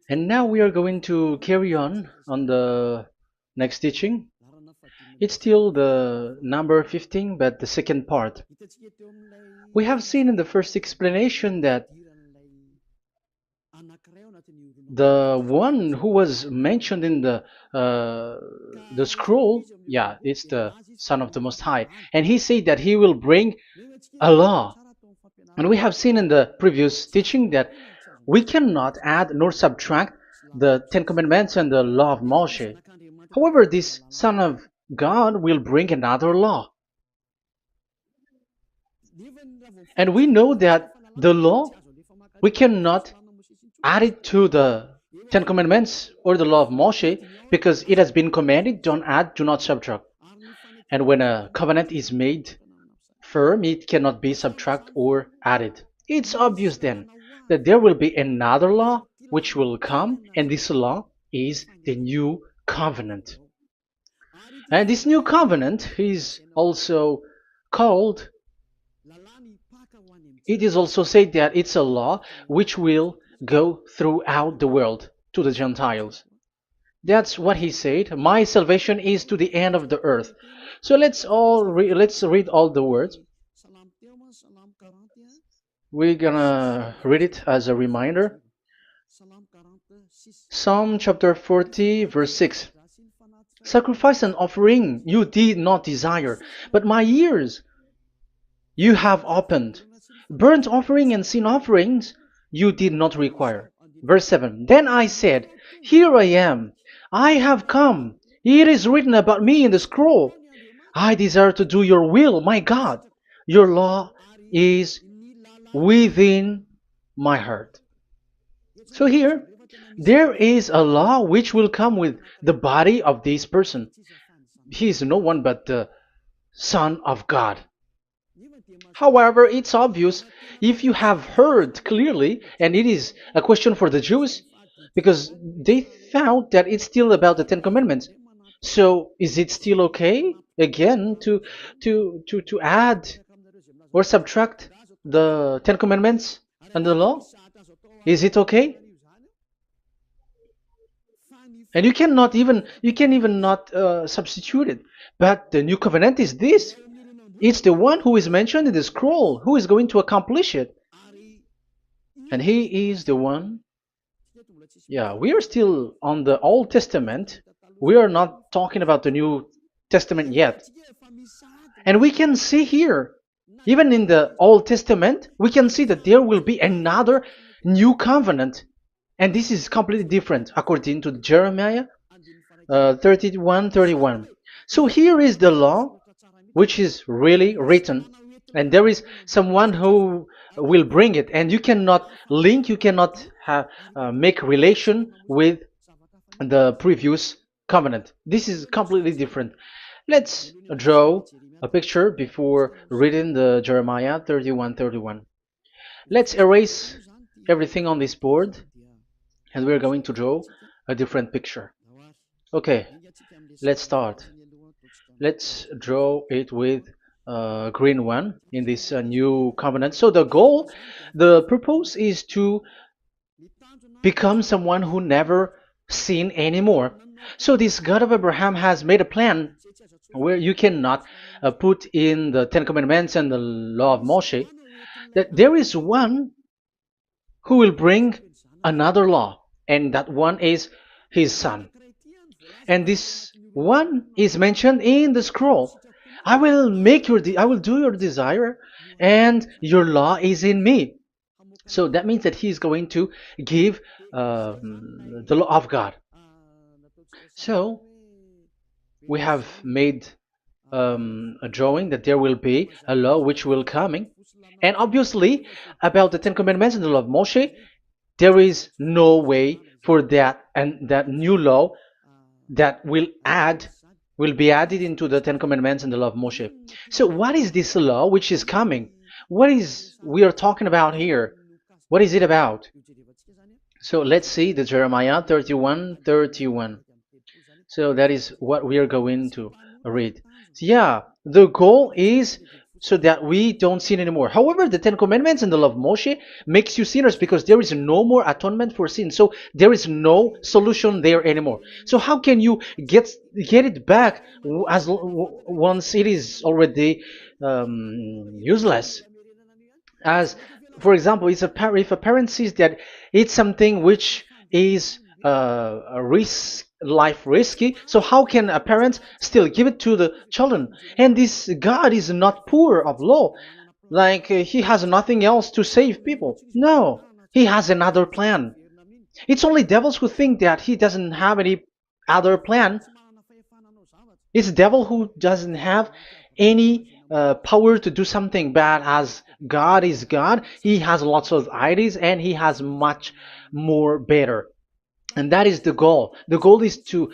And now we are going to carry on the next teaching. It's still the number 15, but the second part. We have seen in the first explanation that the one who was mentioned in the scroll, yeah, it's the Son of the Most High, and he said that he will bring a law. And we have seen in the previous teaching that we cannot add nor subtract the Ten Commandments and the law of Moshe. However, this Son of God will bring another law. And we know that the law, we cannot add it to the Ten Commandments or the law of Moshe because it has been commanded, don't add, do not subtract. And when a covenant is made firm, it cannot be subtracted or added. It's obvious then that there will be another law which will come, and this law is the new covenant. And this new covenant is also called, it is also said that it's a law which will go throughout the world to the Gentiles. That's what he said. My salvation is to the end of the earth. So let's read all the words. We're gonna read it as a reminder. Psalm chapter 40, verse 6. Sacrifice and offering you did not desire, but my ears you have opened. Burnt offering and sin offerings you did not require. Verse 7. Then I said, here I am. I have come. It is written about me in the scroll. I desire to do your will, my God. Your law is within my heart. So here, there is a law which will come with the body of this person. He is no one but the Son of God. However, it's obvious if you have heard clearly, and it is a question for the Jews, because they found that it's still about the Ten Commandments. So is it still okay again to add or subtract the Ten Commandments and the law? Is it okay? And you can even not substitute it. But the new covenant is this. It's the one who is mentioned in the scroll who is going to accomplish it. And he is the one. Yeah, we are still on the Old Testament. We are not talking about the New Testament yet. And we can see here, even in the Old Testament, we can see that there will be another new covenant. And this is completely different according to Jeremiah 31:31. So here is the law which is really written, and there is someone who will bring it, and you cannot link, you cannot make relation with the previous covenant. This is completely different. Let's draw a picture before reading the Jeremiah 31:31. Let's erase everything on this board, and we're going to draw a different picture. Okay, let's start. Let's draw it with a green one in this new covenant. So the purpose is to become someone who never sin anymore. So this God of Abraham has made a plan where you cannot put in the Ten Commandments and the law of Moshe, that there is one who will bring another law, and that one is his son. And this one is mentioned in the scroll. I will do your desire, and your law is in me. So that means that he is going to give the law of God. So we have made a drawing that there will be a law which will coming, and obviously about the Ten Commandments and the law of Moshe, there is no way for that and that new law that will be added into the Ten Commandments and the law of Moshe. So what is this law which is coming? What is we are talking about here? What is it about? So let's see the Jeremiah 31:31. So that is what we are going to read. So yeah, the goal is so that we don't sin anymore. However, the Ten Commandments and the law of Moshe makes you sinners because there is no more atonement for sin. So there is no solution there anymore. So how can you get it back once it is already useless? As for example, if a parent sees that it's something which is a risk life risky, so how can a parent still give it to the children? And this God is not poor of law, like he has nothing else to save people. No, he has another plan. It's only devils who think that he doesn't have any other plan. It's the devil who doesn't have any power to do something bad. As God is God, he has lots of ideas and he has much more better. And that is the goal. The goal is to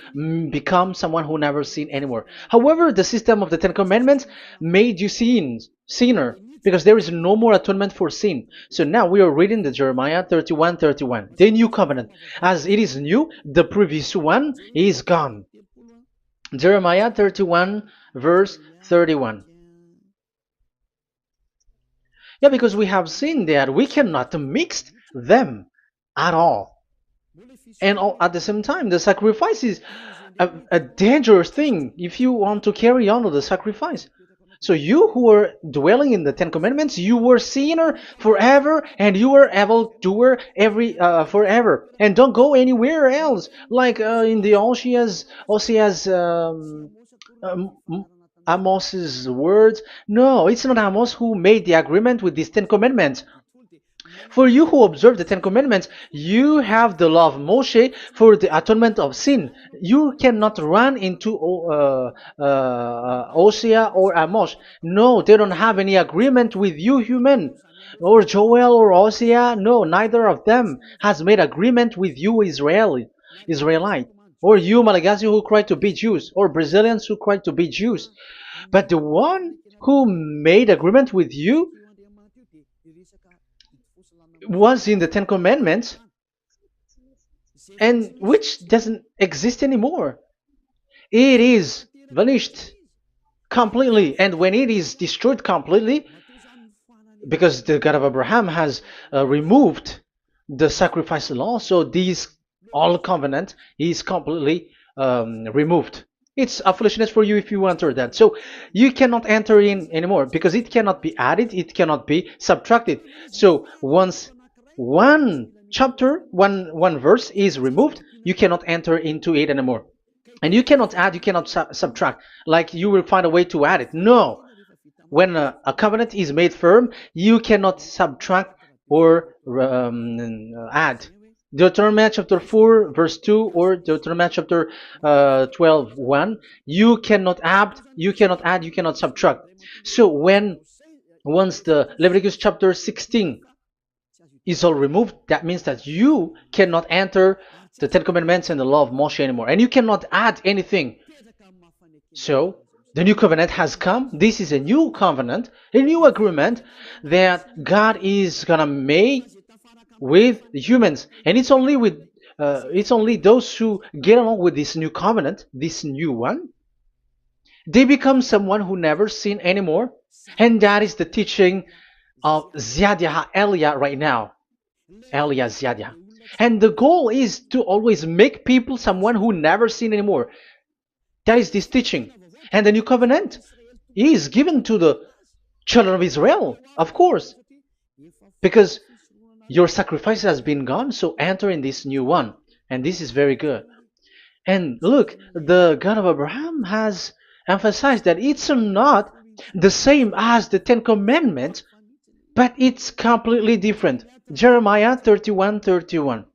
become someone who never sin anymore. However, the system of the Ten Commandments made you sinner, because there is no more atonement for sin. So now we are reading the Jeremiah 31:31, the new covenant. As it is new, the previous one is gone. Jeremiah 31 verse 31. Yeah, because we have seen that we cannot mix them at all. And at the same time, the sacrifice is a dangerous thing if you want to carry on with the sacrifice. So you who are dwelling in the Ten Commandments, you were sinner forever, and you were evil doer forever, and don't go anywhere else. Like in the Osea's Amos's words. No, it's not Amos who made the agreement with these Ten Commandments. For you who observe the Ten Commandments, you have the law of Moshe for the atonement of sin. You cannot run into Osea or Amos. No, they don't have any agreement with you, human. Or Joel or Osea. No, neither of them has made agreement with you, Israelite. Or you, Malagasy, who cry to be Jews. Or Brazilians who cry to be Jews. But the one who made agreement with you was in the Ten Commandments, and which doesn't exist anymore. It is vanished completely, and when it is destroyed completely, because the God of Abraham has removed the sacrifice law, so this all covenant is completely removed. It's a foolishness for you if you enter that. So you cannot enter in anymore because it cannot be added, it cannot be subtracted. So once one chapter, one verse is removed, you cannot enter into it anymore. And you cannot add, you cannot subtract. Like you will find a way to add it. No. When a covenant is made firm, you cannot subtract or add. Deuteronomy chapter 4 verse 2 or Deuteronomy chapter 12 1, you cannot add, you cannot subtract. So once the Leviticus chapter 16 is all removed, that means that you cannot enter the Ten Commandments and the law of Moshe anymore, and you cannot add anything. So the new covenant has come. This is a new covenant, a new agreement that God is gonna make with humans, and it's only those who get along with this new covenant, this new one, they become someone who never sin anymore. And that is the teaching of Ziadia Elia right now, Elia Ziadia. And the goal is to always make people someone who never sin anymore. That is this teaching. And the new covenant is given to the children of Israel, of course, because your sacrifice has been gone, so enter in this new one. And this is very good. And look, the God of Abraham has emphasized that it's not the same as the Ten Commandments, but it's completely different. Jeremiah 31:31.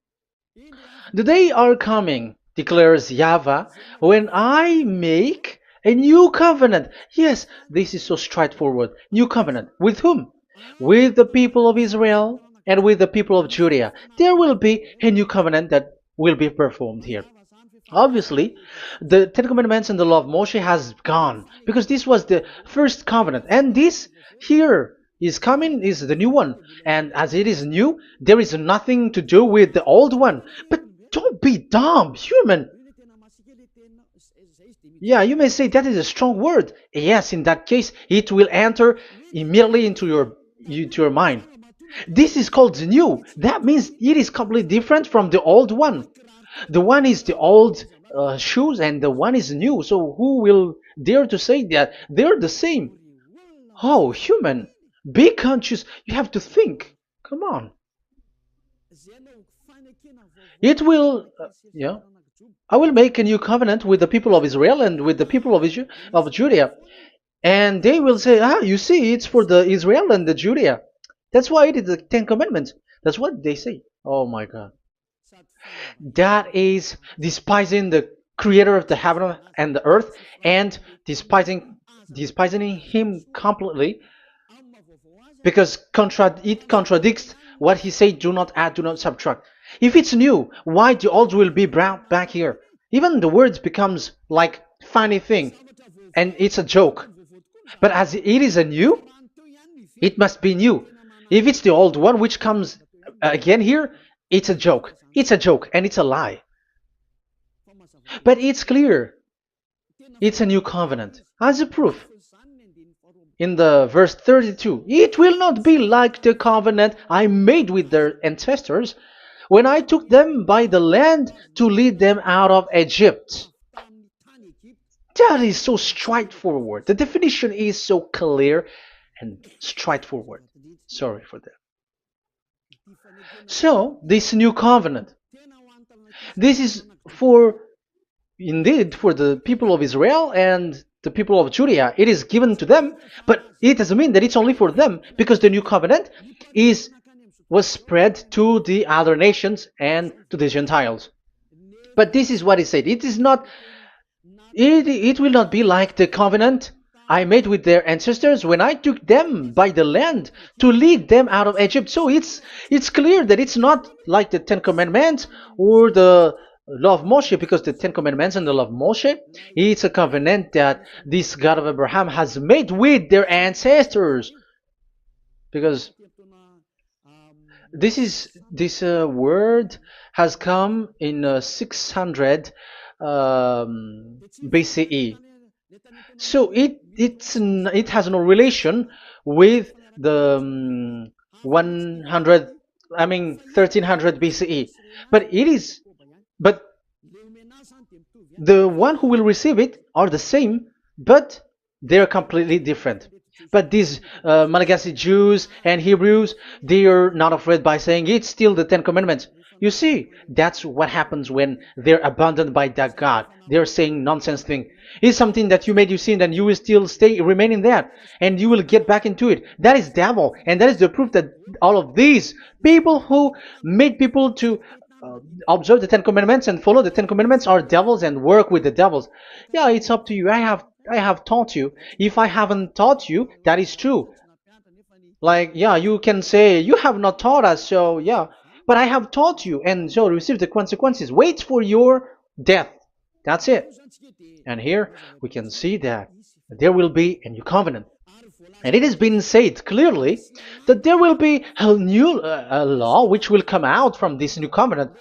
The day are coming, declares YAHVAH, when I make a new covenant. Yes, this is so straightforward. New covenant. With whom? With the people of Israel and with the people of Judea. There will be a new covenant that will be performed here. Obviously, the Ten Commandments and the law of Moshe has gone because this was the first covenant, and this here is coming is the new one. And as it is new, there is nothing to do with the old one. But don't be dumb, human. Yeah, you may say that is a strong word. Yes, in that case, it will enter immediately into your mind. This is called new. That means it is completely different from the old one. The one is the old shoes and the one is new. So who will dare to say that they're the same? Oh, human, be conscious. You have to think. Come on. It will, yeah. I will make a new covenant with the people of Israel and with the people of Judea. And they will say, ah, you see, it's for the Israel and the Judea. That's why it is the Ten Commandments. That's what they say. Oh my God. That is despising the creator of the heaven and the earth and despising him completely because it contradicts what he said, do not add, do not subtract. If it's new, why the old will be brought back here? Even the words becomes like funny thing and it's a joke. But as it is a new, it must be new. If it's the old one which comes again here, it's a joke. It's a joke and it's a lie. But it's clear. It's a new covenant. As a proof, in the verse 32, it will not be like the covenant I made with their ancestors when I took them by the land to lead them out of Egypt. That is so straightforward. The definition is so clear and straightforward. Sorry for that. So, this new covenant, this is for, indeed, for the people of Israel and the people of Judea. It is given to them, but it doesn't mean that it's only for them, because the new covenant was spread to the other nations and to the Gentiles. But this is what he said. It is not. It will not be like the covenant I made with their ancestors when I took them by the land to lead them out of Egypt. So it's clear that it's not like the Ten Commandments or the law of Moshe, because the Ten Commandments and the law of Moshe, it's a covenant that this God of Abraham has made with their ancestors. Because this word has come in 600 BCE. So it has no relation with the 1300 BCE. But the one who will receive it are the same, but they're completely different. But these Malagasy Jews and Hebrews, they are not afraid by saying it's still the Ten Commandments. You see, that's what happens when they're abandoned by that God. They're saying nonsense thing. It's something that you made you sin, and you will still remain in that, and you will get back into it. That is devil, and that is the proof that all of these people who made people to observe the Ten Commandments and follow the Ten Commandments are devils and work with the devils. Yeah, it's up to you. I have taught you. If I haven't taught you, that is true. Like, yeah, you can say you have not taught us, so yeah. But I have taught you, and so receive the consequences. Wait for your death. That's it. And here we can see that there will be a new covenant. And it has been said clearly that there will be a new law which will come out from this new covenant,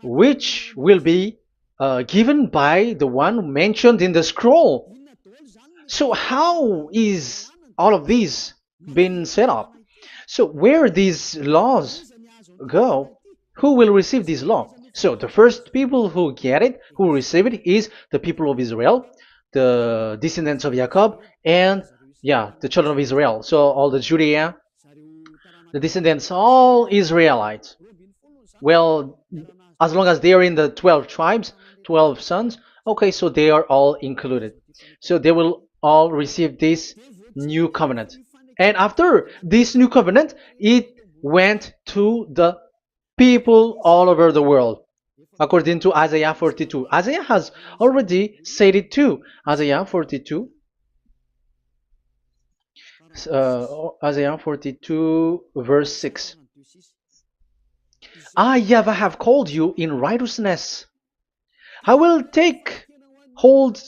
which will be given by the one mentioned in the scroll. So how is all of these been set up? So where these laws go, who will receive this law? So the first people who get it, who receive it, is the people of Israel, the descendants of Jacob, and yeah, the children of Israel. So all the Judea, the descendants, all Israelites. Well, as long as they are in the 12 tribes, 12 sons, okay, so they are all included. So they will all receive this new covenant. And after this new covenant, it went to the people all over the world, according to Isaiah 42. Isaiah has already said it too. Isaiah 42. Isaiah 42 verse 6. I, YAHVAH, have called you in righteousness. I will take hold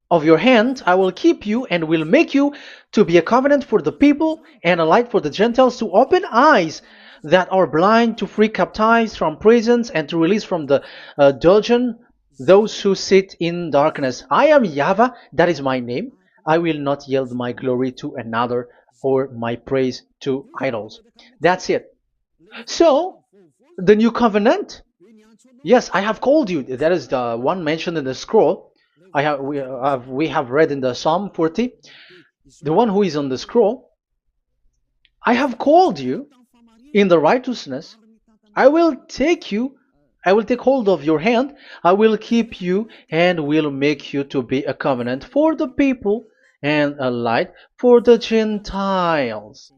of your hand, I will keep you and will make you to be a covenant for the people and a light for the Gentiles, to open eyes that are blind, to free captives from prisons, and to release from the dungeon those who sit in darkness. I am YAHVAH, that is my name. I will not yield my glory to another or my praise to idols. That's it. So, the new covenant. Yes, I have called you. That is the one mentioned in the scroll. We have read in the Psalm 40. The one who is on the scroll. I have called you in the righteousness. I will take you. I will take hold of your hand. I will keep you and will make you to be a covenant for the people and a light for the Gentiles.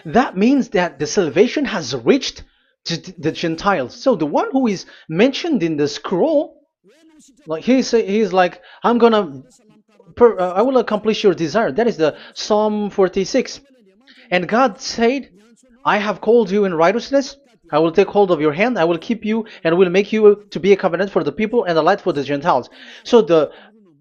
That means that the salvation has reached to the Gentiles. So the one who is mentioned in the scroll, like he's like, I will accomplish your desire. That is the Psalm 46. And God said, I have called you in righteousness. I will take hold of your hand. I will keep you and will make you to be a covenant for the people and a light for the Gentiles. So the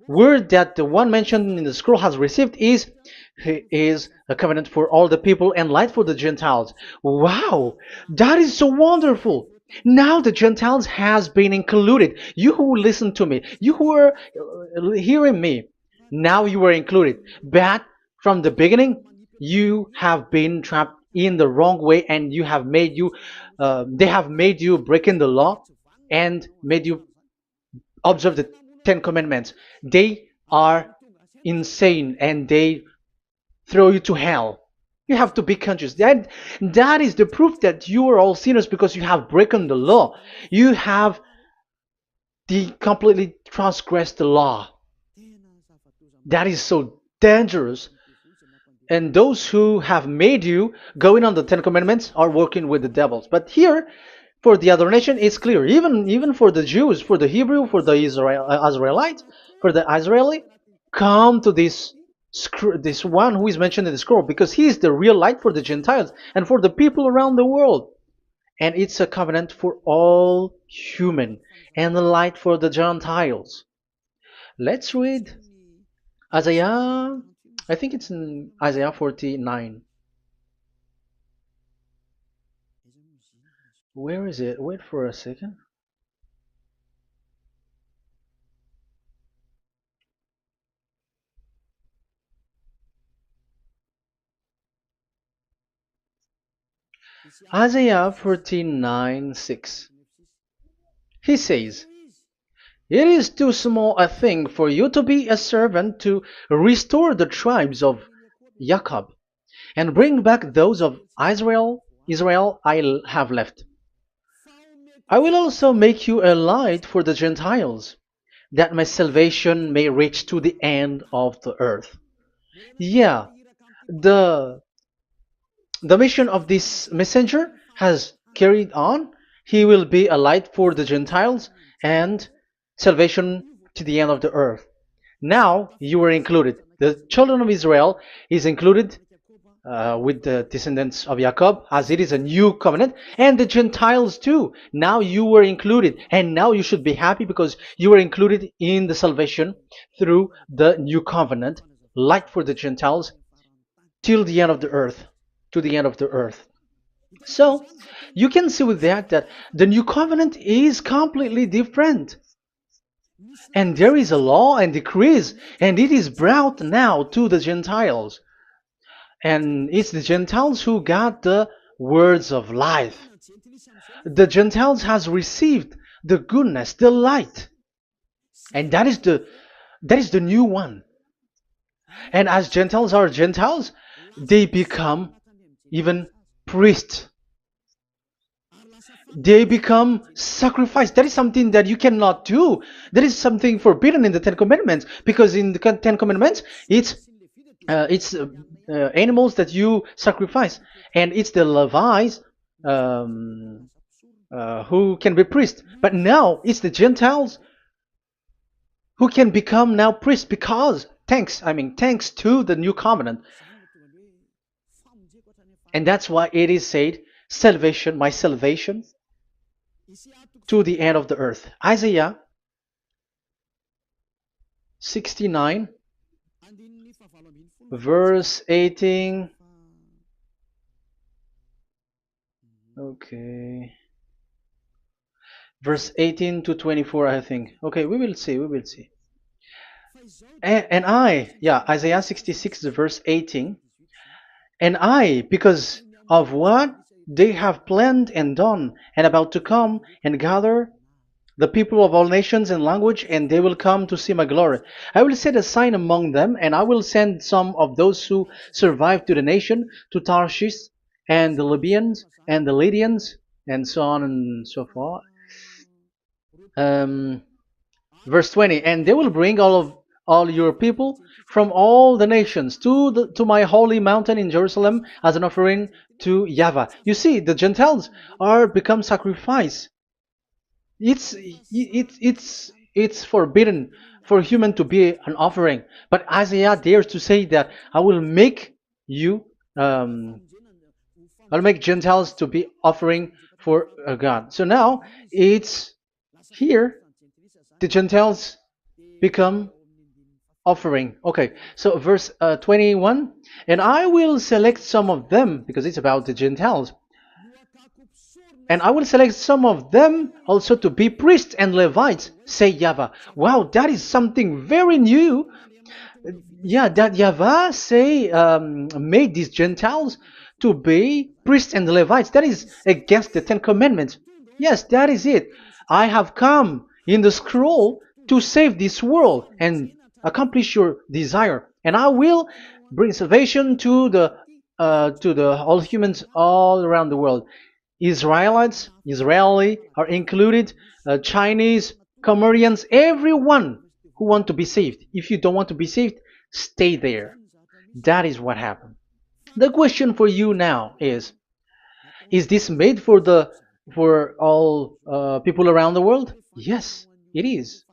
word that the one mentioned in the scroll has received is he is a covenant for all the people and light for the Gentiles. Wow, that is so wonderful. Now the Gentiles has been included. You who listen to me, you who are hearing me, now you are included. But from the beginning, you have been trapped in the wrong way, and they have made you breaking the law and made you observe the Ten Commandments. They are insane and they throw you to hell. You have to be conscious. That is the proof that you are all sinners because you have broken the law. You have completely transgressed the law. That is so dangerous. And those who have made you going on the Ten Commandments are working with the devils. But here, for the other nation, it's clear. Even for the Jews, for the Hebrew, for the Israelite, for the Israeli, come to this one who is mentioned in the scroll because he is the real light for the Gentiles and for the people around the world. And it's a covenant for all human and the light for the Gentiles. Let's read Isaiah. I think it's in Isaiah 49. Where is it? Wait for a second. Isaiah 49:6. He says, it is too small a thing for you to be a servant to restore the tribes of Jacob and bring back those of Israel I have left. I will also make you a light for the Gentiles, that my salvation may reach to the end of the earth. Yeah, the the mission of this messenger has carried on. He will be a light for the Gentiles and salvation to the end of the earth. Now you are included. The children of Israel is included with the descendants of Jacob, as it is a new covenant, and the Gentiles too. Now you were included, and now you should be happy because you were included in the salvation through the new covenant, light for the Gentiles, till the end of the earth, to the end of the earth. So you can see with that the new covenant is completely different. And there is a law and decrees, and it is brought now to the Gentiles. And it's the Gentiles who got the words of life. The Gentiles has received the goodness, the light. And that is the new one. And as Gentiles are Gentiles, they become even priests. They become sacrificed. That is something that you cannot do. That is something forbidden in the Ten Commandments, because in the Ten Commandments, it's animals that you sacrifice, and it's the Levites um, who can be priests. But now it's the Gentiles who can become now priests because thanks to the new covenant. And that's why it is said, salvation, my salvation to the end of the earth. Isaiah 69 verse 18. Okay. verse 18 to 24, I think. Okay, we will see, we will see. And I, yeah, Isaiah 66, verse 18. And I, because of what they have planned and done, and about to come and gather the people of all nations and language, and they will come to see my glory. I will set a sign among them, and I will send some of those who survive to the nation, to Tarshish, and the Libyans, and the Lydians, and so on and so forth. Um, Verse 20, and they will bring all your people from all the nations to my holy mountain in Jerusalem as an offering to YAHVAH. You see, the Gentiles are become sacrifice. It's forbidden for human to be an offering, but Isaiah dares to say that I will make you I'll make Gentiles to be offering for God. So now it's here the Gentiles become offering. Okay, so verse 21, and I will select some of them, because it's about the Gentiles, and I will select some of them also to be priests and Levites, say YAHVAH. Wow, that is something very new. Yeah, that YAHVAH say made these Gentiles to be priests and Levites. That is against the Ten Commandments. Yes, that is it. I have come in the scroll to save this world and accomplish your desire, and I will bring salvation to the all humans all around the world. Israeli are included, Chinese, Comorians, everyone who want to be saved. If you don't want to be saved, stay there. That is what happened. The question for you now is this made for all people around the world? Yes, it is.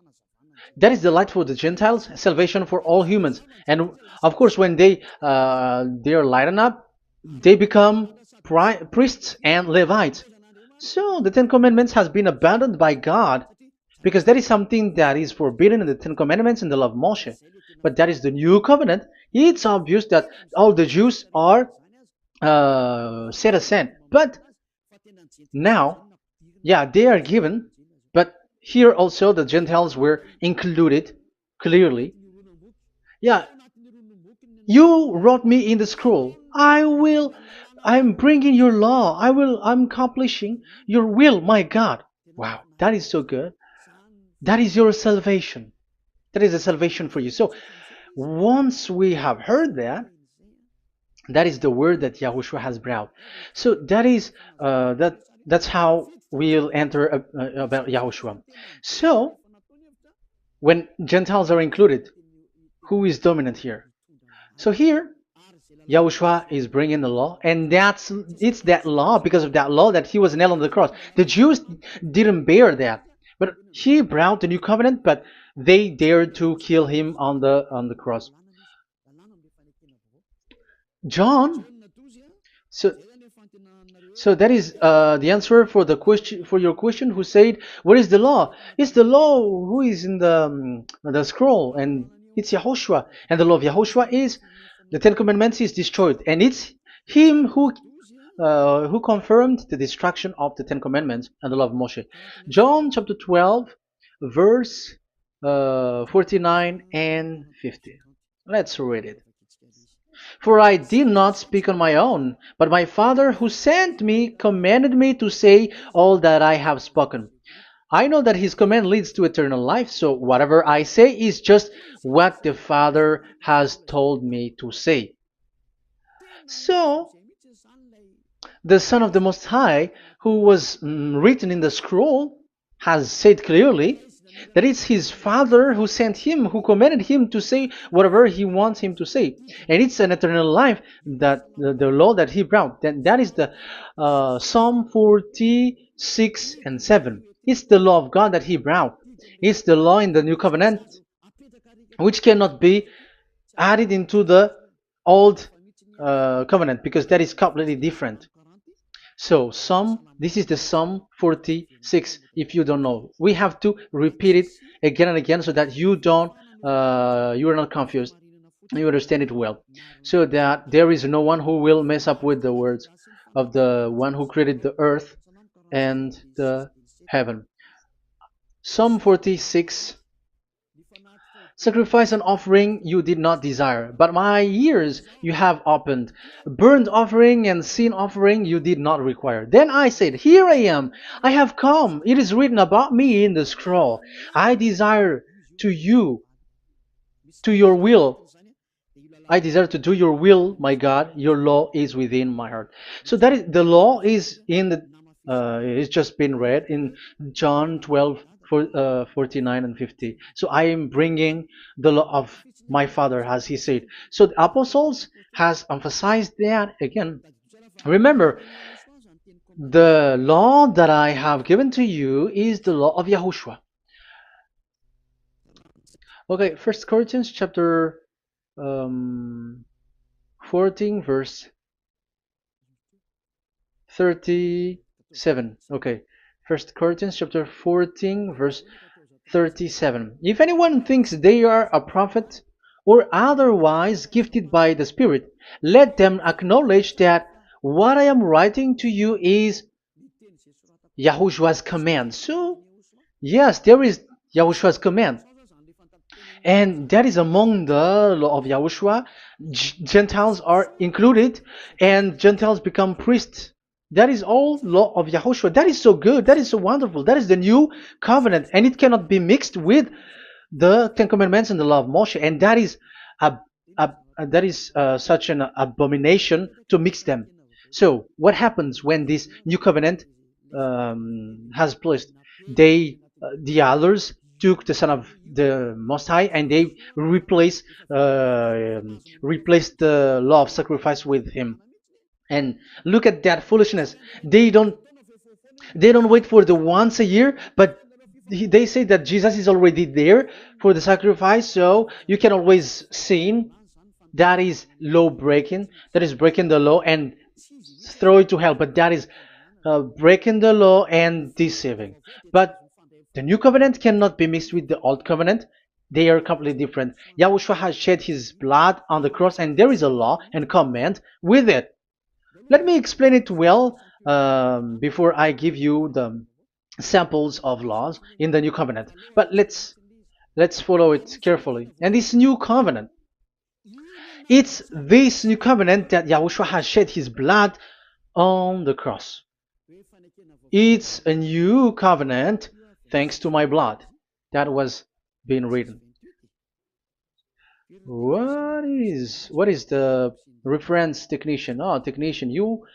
That is the light for the Gentiles, salvation for all humans. And of course, when they are lightened up, they become priests and Levites. So the Ten Commandments has been abandoned by God, because that is something that is forbidden in the Ten Commandments and the law of Moshe. But that is the new covenant. It's obvious that all the Jews are set aside. But now, yeah, they are given, but here also the Gentiles were included clearly. Yeah, you wrote me in the scroll. I'm bringing your law. I'm accomplishing your will, my God. Wow, that is so good. That is your salvation. That is a salvation for you. So once we have heard that, that is the word that Yahushua has brought. So that's how we'll enter about Yahushua. So when Gentiles are included, who is dominant here? So here, Yahushua is bringing the law, and it's that law, because of that law, that he was nailed on the cross. The Jews didn't bear that, but he brought the new covenant, but they dared to kill him on the cross. John, so so that is the answer for the question, for your question. Who said, "What is the law?" It's the law who is in the scroll, and it's Yahushua. And the law of Yahushua is the Ten Commandments is destroyed, and it's him who confirmed the destruction of the Ten Commandments and the law of Moshe. John chapter 12, verse 49 and 50. Let's read it. For I did not speak on my own, but my Father who sent me commanded me to say all that I have spoken. I know that his command leads to eternal life, so whatever I say is just what the Father has told me to say. So, the Son of the Most High, who was written in the scroll, has said clearly that it's his Father who sent him, who commanded him to say whatever he wants him to say. And it's an eternal life, that the law that he brought. That is the Psalm 46 and 7. It's the law of God that he brought. It's the law in the new covenant, which cannot be added into the old covenant, because that is completely different. So this is the Psalm 46. If you don't know, we have to repeat it again and again, so that you are not confused. You understand it well, so that there is no one who will mess up with the words of the one who created the earth and the heaven. Psalm 46. Sacrifice and offering you did not desire, but my ears you have opened. Burnt offering and sin offering you did not require. Then I said, here I am, I have come. It is written about me in the scroll. I desire to you, to your will. I desire to do your will, my God. Your law is within my heart. So that is the law is in the. It's just been read in John 12, 49 and 50. So I am bringing the law of my Father, as he said. So the apostles has emphasized that again. Remember, the law that I have given to you is the law of Yahushua. Okay, First Corinthians chapter 14 verse 37. Okay, First Corinthians chapter 14 verse 37. If anyone thinks they are a prophet or otherwise gifted by the Spirit, let them acknowledge that what I am writing to you is Yahushua's command. So yes, there is Yahushua's command, and that is among the law of Yahushua. Gentiles are included, and Gentiles become priests. That is all law of Yahushua. That is so good. That is so wonderful. That is the new covenant, and it cannot be mixed with the Ten Commandments and the law of Moshe. And that is such an abomination to mix them. So what happens when this new covenant has placed? The others took the Son of the Most High and they replaced the law of sacrifice with him. And look at that foolishness. They don't wait for the once a year, but they say that Jesus is already there for the sacrifice, so you can always sin. That is law breaking. That is breaking the law and throw it to hell. But that is breaking the law and deceiving. But the new covenant cannot be mixed with the old covenant. They are completely different. Yahushua has shed his blood on the cross, and there is a law and command with it. Let me explain it well before I give you the samples of laws in the new covenant. But let's follow it carefully. And this new covenant, it's this new covenant that Yahushua has shed his blood on the cross. It's a new covenant thanks to my blood that was being written. What is the reference technician? Oh, technician, you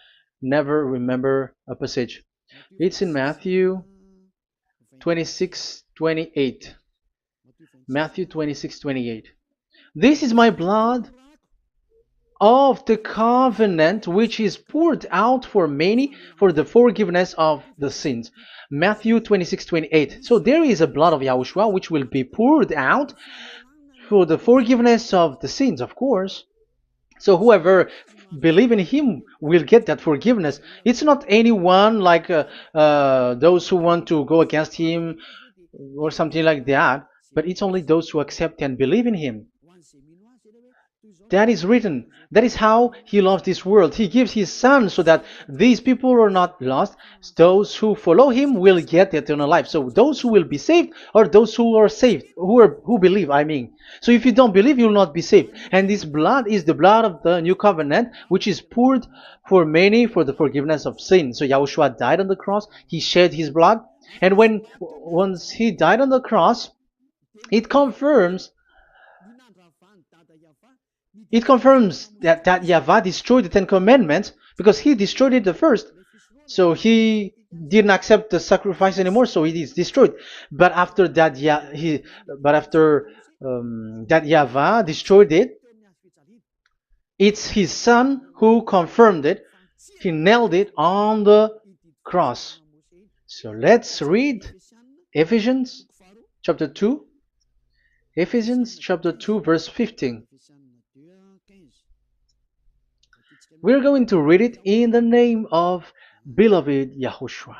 never remember a passage. It's in Matthew 26:28. Matthew 26:28. This is my blood of the covenant which is poured out for many for the forgiveness of the sins. Matthew 26:28. So there is a blood of Yahushua which will be poured out for the forgiveness of the sins, of course. So whoever believe in him will get that forgiveness. It's not anyone like those who want to go against him or something like that, but it's only those who accept and believe in him. That is written. That is how he loves this world. He gives his son so that these people are not lost. Those who follow him will get eternal life. So those who will be saved are those who are saved, who believe, I mean. So if you don't believe, you will not be saved. And this blood is the blood of the new covenant, which is poured for many for the forgiveness of sin. So Yahushua died on the cross. He shed his blood. And once he died on the cross, it confirms that YAHVAH destroyed the Ten Commandments because he destroyed it the first. So he didn't accept the sacrifice anymore, so it is destroyed. But after that, that YAHVAH destroyed it, it's his son who confirmed it. He nailed it on the cross. So let's read Ephesians chapter 2. Ephesians chapter 2 verse 15. We're going to read it in the name of beloved Yahushua.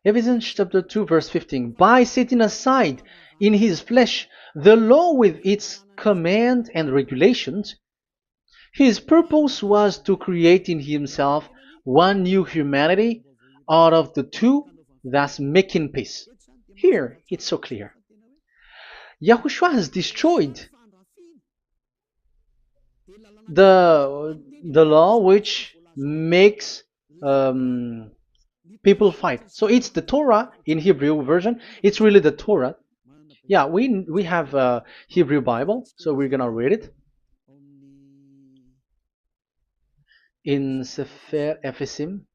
Ephesians chapter 2 verse 15. By setting aside in his flesh the law with its command and regulations, his purpose was to create in himself one new humanity out of the two, thus making peace. Here, it's so clear. Yahushua has destroyed the law which makes people fight. So it's the Torah in Hebrew version. It's really the Torah. Yeah, we have a Hebrew Bible, so we're gonna read it in Sefer Ephesim.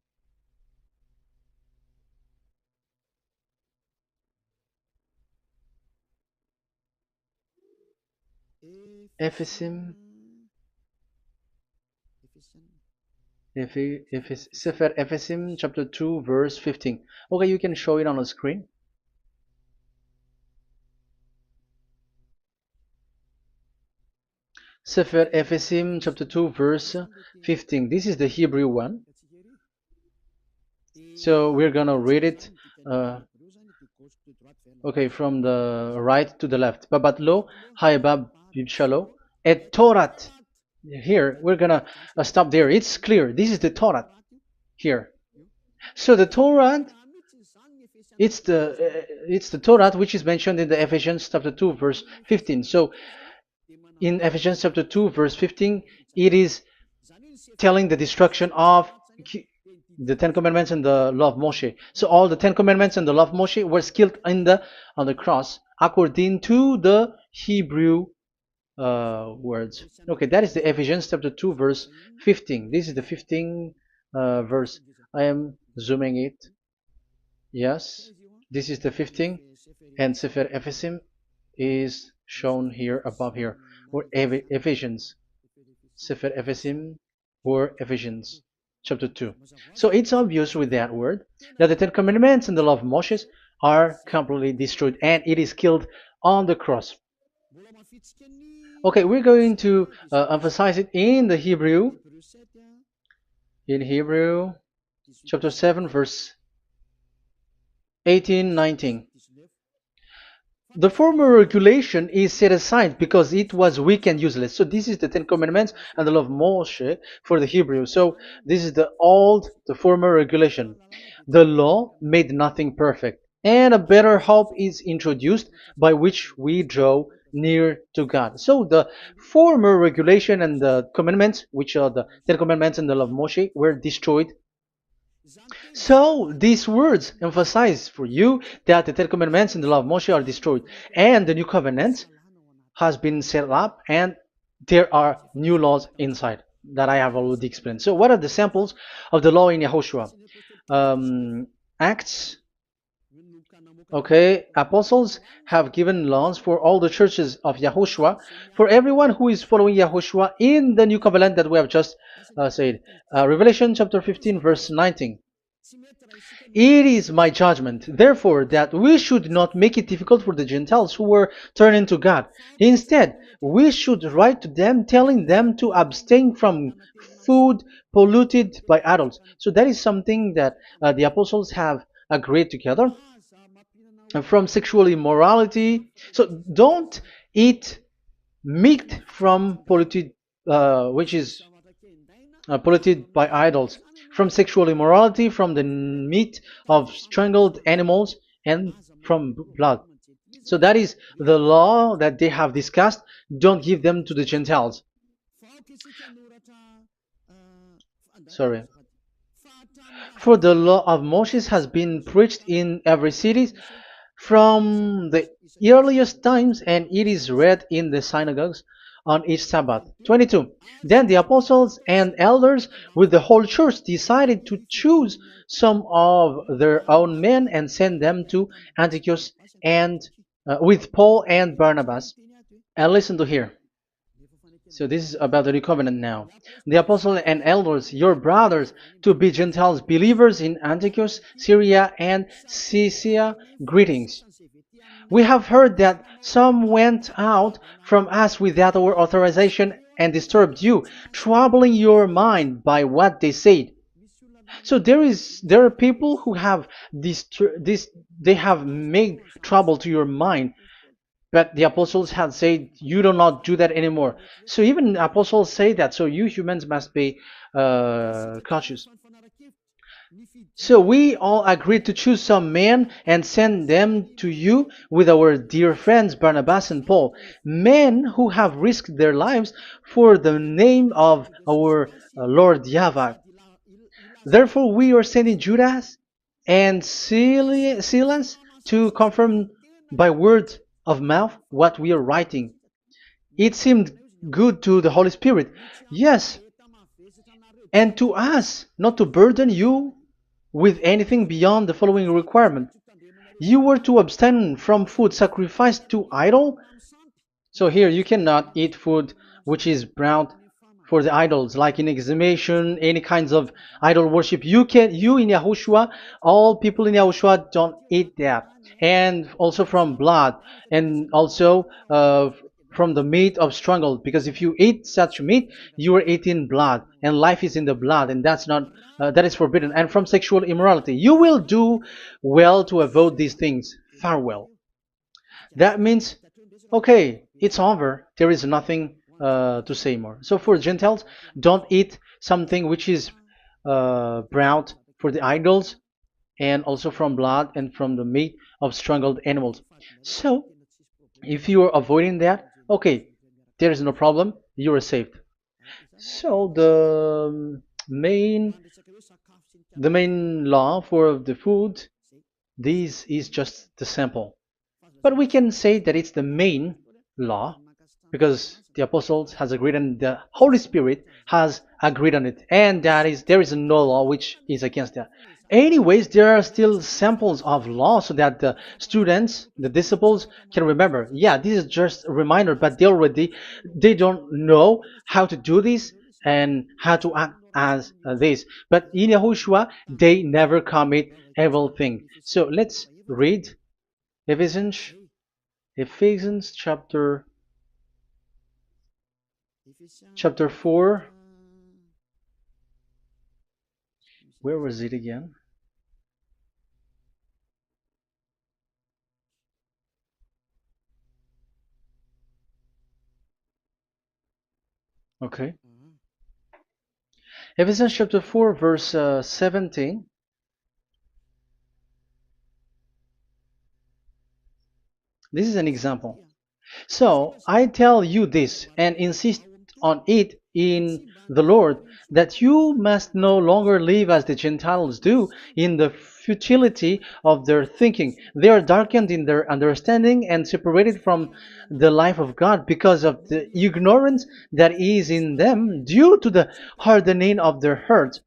Ephesim. Sefer Ephesim chapter 2 verse 15. Okay, you can show it on the screen. Sefer Ephesim chapter 2 verse 15. This is the Hebrew one. So we're gonna read it okay, from the right to the left. Babat lo haibab shalo et Torat. Here we're gonna stop there. It's clear. This is the Torah here. So the Torah, it's the Torah which is mentioned in the Ephesians chapter 2 verse 15. So in Ephesians chapter 2 verse 15, it is telling the destruction of the Ten Commandments and the law of Moshe. So all the Ten Commandments and the law of Moshe were killed on the cross according to the Hebrew words. Okay, that is the Ephesians chapter 2 verse 15. This is the 15 verse. I am zooming it. Yes, this is the 15, and Sefer Ephesim is shown here above here, or Ephesians. Sefer Ephesim or Ephesians chapter 2. So it's obvious with that word that the Ten Commandments and the law of Moses are completely destroyed, and it is killed on the cross. Okay, we're going to emphasize it in the Hebrew. In Hebrew chapter 7 verse 18, 19. The former regulation is set aside because it was weak and useless. So this is the Ten Commandments and the law of Moshe for the Hebrew. So this is the former regulation. The law made nothing perfect, and a better hope is introduced by which we draw near to God. So the former regulation and the commandments, which are the Ten Commandments and the law of Moshe, were destroyed. So these words emphasize for you that the Ten Commandments and the law of Moshe are destroyed, and the new covenant has been set up, and there are new laws inside that I have already explained. So what are the samples of the law in Yahushua? Acts. Okay, apostles have given laws for all the churches of Yahushua, for everyone who is following Yahushua in the new covenant that we have just said. Revelation chapter 15 verse 19. It is my judgment, therefore, that we should not make it difficult for the Gentiles who were turning to God. Instead, we should write to them telling them to abstain from food polluted by idols. So that is something that the apostles have agreed together. And from sexual immorality. So don't eat meat from polluted, which is polluted by idols, from sexual immorality, from the meat of strangled animals, and from blood. So that is the law that they have discussed. Don't give them to the Gentiles. Sorry. For the law of Moses has been preached in every city from the earliest times, and it is read in the synagogues on each Sabbath. 22. Then the apostles and elders with the whole church decided to choose some of their own men and send them to Antioch and with Paul and Barnabas. And listen to here. So this is about the new covenant now. The apostles and elders, your brothers, to be Gentiles believers in Antioch, Syria, and Cilicia, greetings. We have heard that some went out from us without our authorization and disturbed you, troubling your mind by what they said. So there are people who have they have made trouble to your mind. But the apostles had said, you do not do that anymore. So even apostles say that. So you humans must be cautious. So we all agreed to choose some men and send them to you with our dear friends Barnabas and Paul, men who have risked their lives for the name of our Lord YAHVAH. Therefore, we are sending Judas and Silas to confirm by word of mouth what we are writing. It seemed good to the Holy Spirit, yes, and to us, not to burden you with anything beyond the following requirement. You were to abstain from food sacrificed to idol. So here you cannot eat food which is brought for the idols, like in exhumation, any kinds of idol worship. You in Yahushua, all people in Yahushua don't eat that, and also from blood, and also from the meat of strangled. Because if you eat such meat, you are eating blood, and life is in the blood, and that's not that is forbidden. And from sexual immorality, you will do well to avoid these things. Farewell. That means, okay, it's over. There is nothing to say more. So for Gentiles, don't eat something which is brought for the idols, and also from blood and from the meat of strangled animals. So if you are avoiding that, okay, there is no problem. You are saved. So the main law for the food, this is just the sample. But we can say that it's the main law because the apostles has agreed and the Holy Spirit has agreed on it, and that is there is no law which is against that. Anyways, there are still samples of law so that the students, the disciples, can remember. Yeah, this is just a reminder, but they don't know how to do this and how to act as this. But in Yahushua, they never commit evil thing. So let's read Ephesians Ephesians chapter 4. Where was it again? Okay. Ephesians chapter 4 verse 17. This is an example. So I tell you this and insist on it in the Lord, that you must no longer live as the Gentiles do in the futility of their thinking. They are darkened in their understanding and separated from the life of God because of the ignorance that is in them due to the hardening of their hearts.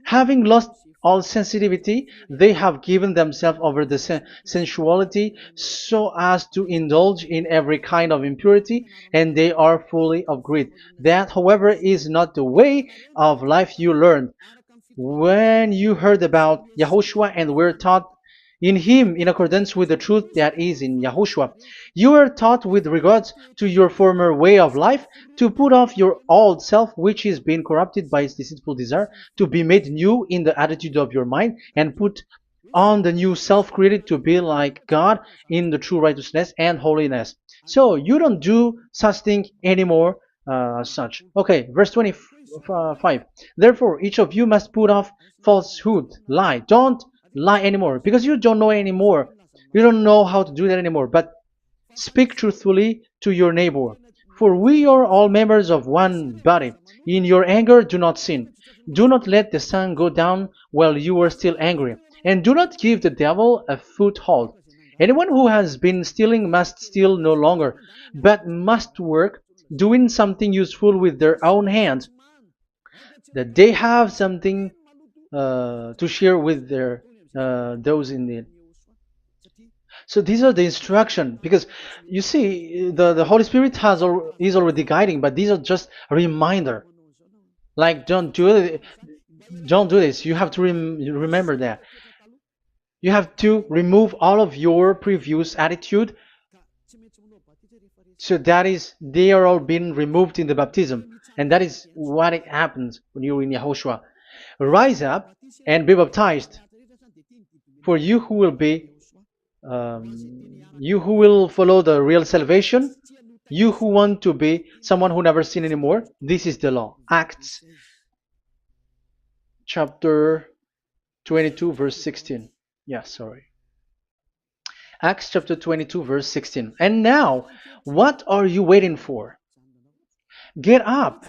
Having lost all sensitivity, they have given themselves over the sensuality so as to indulge in every kind of impurity, and they are fully of greed. That, however, is not the way of life you learned when you heard about Yahushua and were taught in him in accordance with the truth that is in Yahushua. You were taught with regards to your former way of life to put off your old self, which is being corrupted by its deceitful desire, to be made new in the attitude of your mind, and put on the new self created to be like God in the true righteousness and holiness. So you don't do such thing anymore. Such. Okay, verse 25. Therefore, each of you must put off falsehood, lie. Don't lie anymore because you don't know anymore. You don't know how to do that anymore. But speak truthfully to your neighbor. For we are all members of one body. In your anger, do not sin. Do not let the sun go down while you are still angry. And do not give the devil a foothold. Anyone who has been stealing must steal no longer, but must work, doing something useful with their own hands, that they have something to share with their those in need. So these are the instruction because you see the Holy Spirit is already guiding, but these are just a reminder. Like don't do this. You have to remember that. You have to remove all of your previous attitude. So that is they are all being removed in the baptism, and that is what it happens when you're in Yahushua. Rise up and be baptized, for you who will follow the real salvation, you who want to be someone who never sin anymore. This is the law. Acts chapter 22 verse 16. Yeah, sorry. Acts chapter 22 verse 16. And now, what are you waiting for? Get up.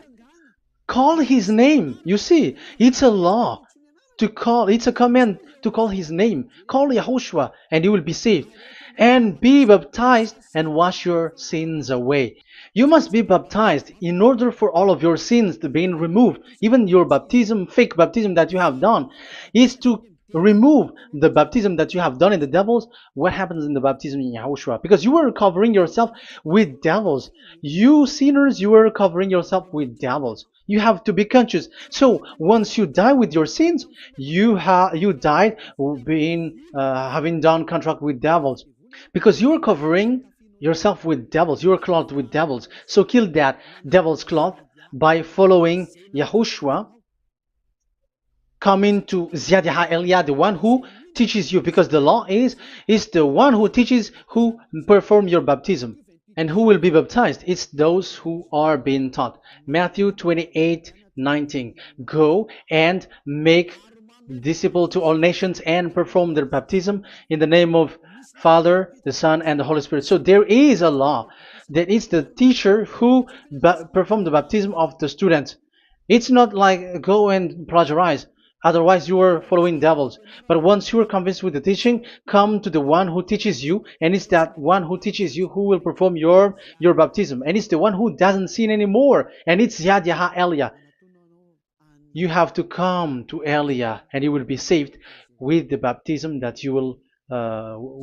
Call his name. You see, it's a law to call, it's a command to call his name. Call Yahushua and you will be saved. And be baptized and wash your sins away. You must be baptized in order for all of your sins to be removed. Even your baptism, fake baptism that you have done, is to remove the baptism that you have done in the devils. What happens in the baptism in Yahushua? Because you were covering yourself with devils. You sinners, you were covering yourself with devils. You have to be conscious. So once you die with your sins, you died being having done contract with devils, because you are covering yourself with devils. You are clothed with devils. So kill that devil's cloth by following Yahushua, coming to Ziad Elia, the one who teaches you, because the law is the one who teaches who perform your baptism. And who will be baptized? It's those who are being taught. Matthew 28:19. Go and make disciple to all nations and perform their baptism in the name of Father, the Son, and the Holy Spirit. So there is a law that is the teacher who perform the baptism of the students. It's not like go and plagiarize. Otherwise, you are following devils. But once you are convinced with the teaching, come to the one who teaches you, and it's that one who teaches you who will perform your baptism. And it's the one who doesn't sin anymore. And it's Yad Yah Elia. You have to come to Elia, and you will be saved with the baptism that you will,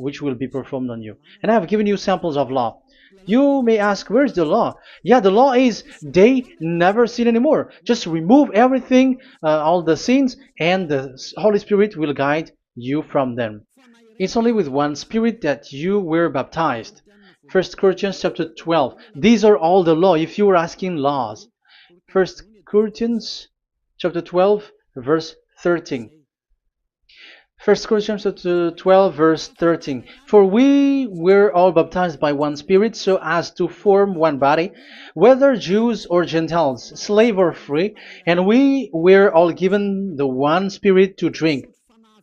which will be performed on you. And I have given you samples of law. You may ask, where's the law? Yeah, the law is they never sin anymore. Just remove everything, all the sins, and the Holy Spirit will guide you from them. It's only with one Spirit that you were baptized. 1 Corinthians chapter 12. These are all the law, if you were asking laws. 1 Corinthians chapter 12, verse 13. 1 Corinthians chapter 12, verse 13. For we were all baptized by one Spirit, so as to form one body, whether Jews or Gentiles, slave or free, and we were all given the one Spirit to drink.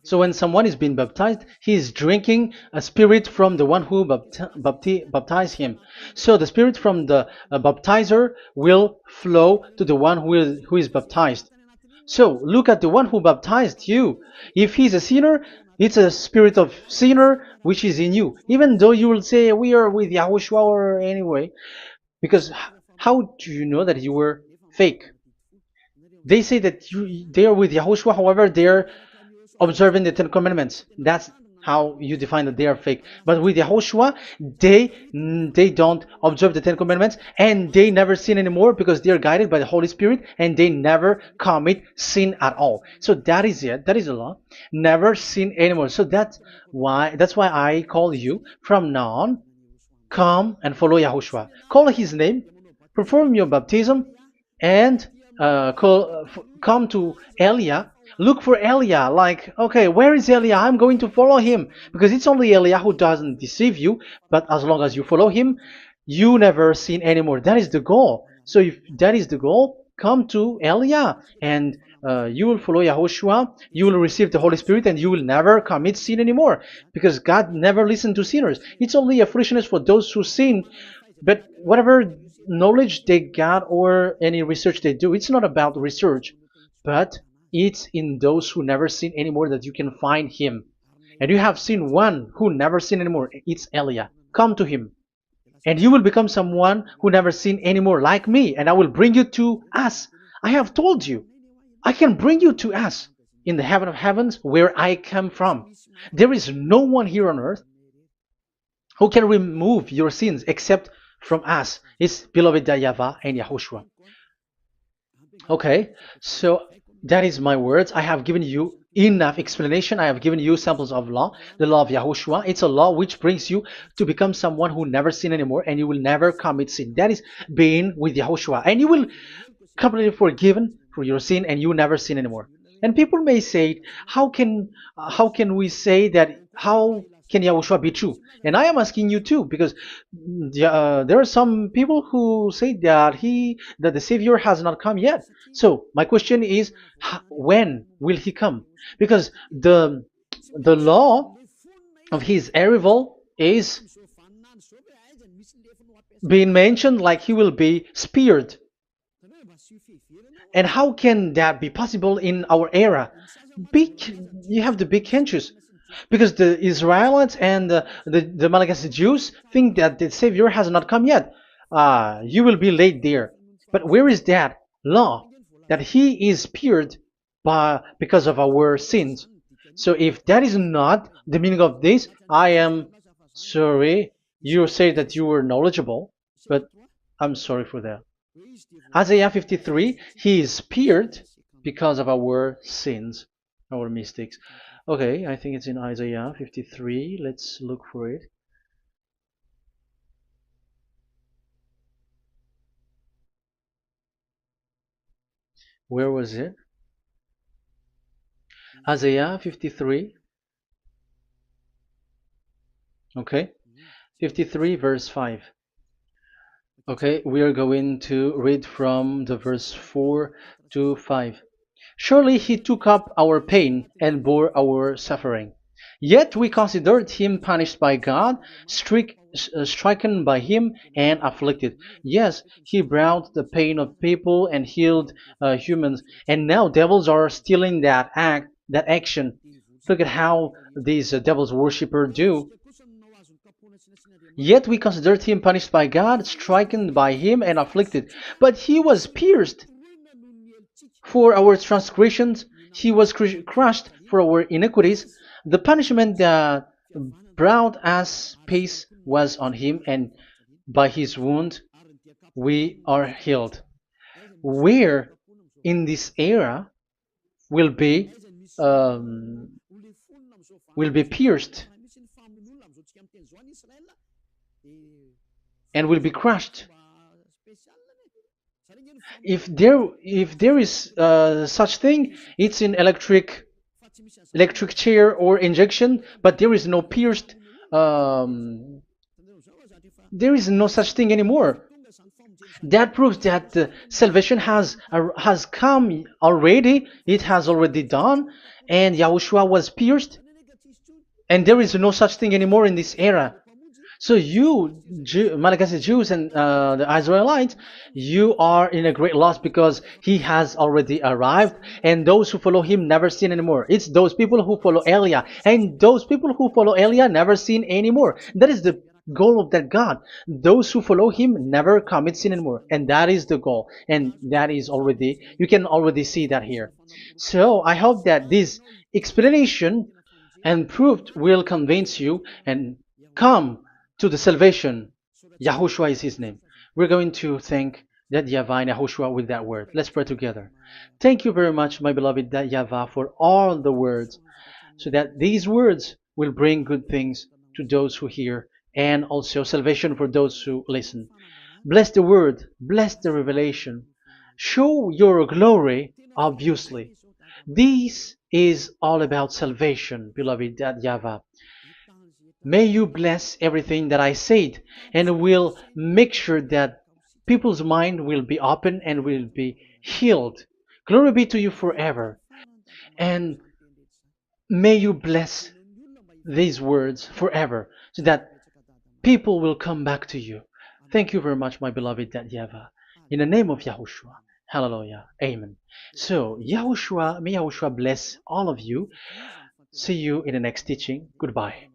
So when someone is being baptized, he is drinking a spirit from the one who baptized him. So the spirit from the baptizer will flow to the one who is baptized. So look at the one who baptized you. If he's a sinner, it's a spirit of sinner which is in you. Even though you will say we are with Yahushua or anyway, because how do you know that you were fake? They say that they are with Yahushua, however, they are observing the Ten Commandments. That's how you define that they are fake. But with Yahushua, they don't observe the Ten Commandments, and they never sin anymore because they are guided by the Holy Spirit, and they never commit sin at all. So that is it. That is the law. Never sin anymore. So that's why I call you from now on. Come and follow Yahushua. Call his name, perform your baptism, and come to Elia. Look for Elia, like, okay, where is Elia? I'm going to follow him, because it's only Elia who doesn't deceive you, but as long as you follow him, you never sin anymore. That is the goal. So if that is the goal, come to Elia, and you will follow Yahushua, you will receive the Holy Spirit, and you will never commit sin anymore, because God never listens to sinners. It's only a foolishness for those who sin, but whatever knowledge they got or any research they do, it's not about research, but it's in those who never sin anymore that you can find him. And you have seen one who never sin anymore. It's Elia. Come to him, and you will become someone who never sin anymore, like me, and I will bring you to us. I have told you, I can bring you to us in the heaven of heavens where I come from. There is no one here on earth who can remove your sins except from us. It's beloved YAHVAH and YAHOSHUAH. Okay, so that is my words. I have given you enough explanation. I have given you samples of law, the law of Yahushua. It's a law which brings you to become someone who never sin anymore, and you will never commit sin. That is being with Yahushua, and you will completely forgiven for your sin, and you never sin anymore. And people may say, how can we say that? How can Yahushua be true? And I am asking you too, because there are some people who say that the Savior has not come yet. So my question is, when will he come? Because the law of his arrival is being mentioned like he will be speared. And how can that be possible in our era? You have to be conscious. Because the Israelites and the Malagasy Jews think that the Savior has not come yet. You will be late there. But where is that law? That he is speared because of our sins. So if that is not the meaning of this, I am sorry. You say that you were knowledgeable, but I'm sorry for that. Isaiah 53, he is speared because of our sins, our mistakes. Okay, I think it's in Isaiah 53. Let's look for it. Where was it? Isaiah 53. Okay, 53 verse 5. Okay, we are going to read from the verse 4 to 5. Surely he took up our pain and bore our suffering. Yet we considered him punished by God, stricken by him, and afflicted. Yes, he brought the pain of people and healed humans. And now devils are stealing that action. Look at how these devils worshippers do. Yet we considered him punished by God, stricken by him, and afflicted. But he was pierced for our transgressions, he was crushed for our iniquities. The punishment that brought us peace was on him, and by his wound we are healed. Where in this era will be um, pierced and will be crushed. If there is such thing, it's in electric chair or injection, but there is no pierced. There is no such thing anymore. That proves that salvation has come already. It has already done, and Yahushua was pierced, and there is no such thing anymore in this era. So you, Malagasy Jews and the Israelites, you are in a great loss because he has already arrived, and those who follow him never sin anymore. It's those people who follow Elia, and those people who follow Elia never sin anymore. That is the goal of that God. Those who follow him never commit sin anymore, and that is the goal. And that is already, you can already see that here. So I hope that this explanation and proof will convince you and come to the salvation. Yahushua is his name. We're going to thank that YAHVAH and Yahushua with that word. Let's pray together. Thank you very much, my beloved that YAHVAH, for all the words, so that these words will bring good things to those who hear, and also salvation for those who listen. Bless the word, bless the revelation. Show your glory, obviously. This is all about salvation, beloved that YAHVAH. May you bless everything that I said, and will make sure that people's mind will be open and will be healed. Glory be to you forever. And may you bless these words forever, so that people will come back to you. Thank you very much, my beloved that YAHVAH. In the name of Yahushua. Hallelujah. Amen. So, Yahushua, may Yahushua bless all of you. See you in the next teaching. Goodbye.